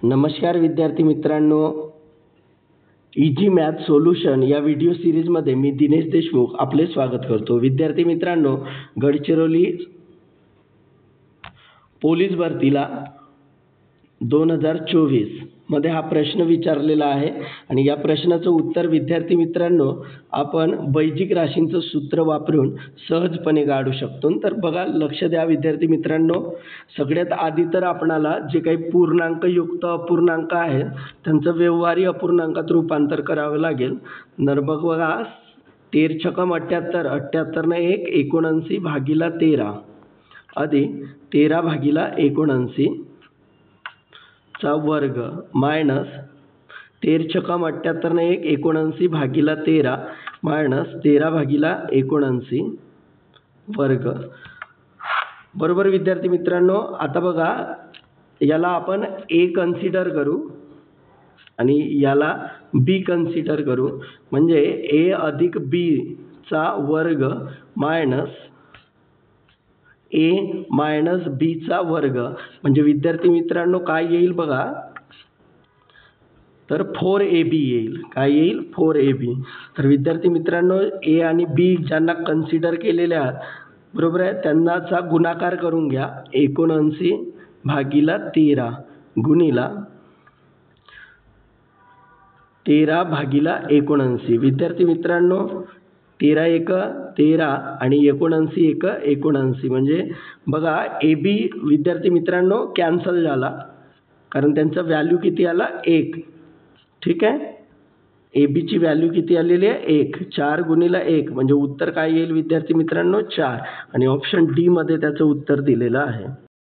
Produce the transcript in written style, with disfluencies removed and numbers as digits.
नमस्कार विद्यार्थी मित्रांनो, इजी मॅथ सोल्यूशन या व्हिडिओ सिरीजमध्ये मी दिनेश देशमुख आपले स्वागत करतो। विद्यार्थी मित्रांनो, गडचिरोली पोलीस भरतीला 2024 मध्ये हा प्रश्न विचारलेला आहे आणि या प्रश्नाचं उत्तर विद्यार्थी मित्रांनो आपण बैजिक राशींचं सूत्र वापरून सहजपणे काढू शकतो। तर बघा, लक्ष द्या विद्यार्थी मित्रांनो, सगळ्यात आधी तर आपणाला जे काही पूर्णांक युक्त अपूर्णांक आहेत त्यांचं व्यवहारी अपूर्णांकात रूपांतर करावं लागेल। तर बघा, 13 छकम 78, 78 ने 1 79 भागिला 13 अधिक 13 भागिला 79 चा वर्ग मायनस 13 छकम 78 ने 1 79 भागिला 13 मायनस 13 भागिला 79 वर्ग बरोबर। विद्यार्थी मित्रांनो, आता बघा, याला आपण ए कन्सिडर करू आणि याला बी कन्सिडर करू, म्हणजे ए अधिक बी चा वर्ग मायनस ए मायनस बी चा वर्ग, म्हणजे विद्यार्थी मित्रांनो काय येईल बघा, तर 4ab येईल। काय येईल? 4ab। तर विद्यार्थी मित्रांनो, ए आणि बी ज्यांना कन्सिडर केलेले आहेत बरोबर आहे, त्यांनाचा गुणाकार करून घ्या। 79 भागिला 13 गुणिला 13 भागिला 79। विद्यार्थी मित्रांनो, 13 एक 13 आणि 79 एक 79, म्हणजे बघा ए बी विद्यार्थी मित्रांनो कॅन्सल झाला, कारण त्यांचा व्हॅल्यू किती आला? 1। ठीक आहे, ए बीची व्हॅल्यू किती आलेली आहे? 1। 4 गुणिला 1 म्हणजे उत्तर काय येईल विद्यार्थी मित्रांनो? 4, आणि ऑप्शन डी मध्ये त्याचं उत्तर दिलेलं आहे।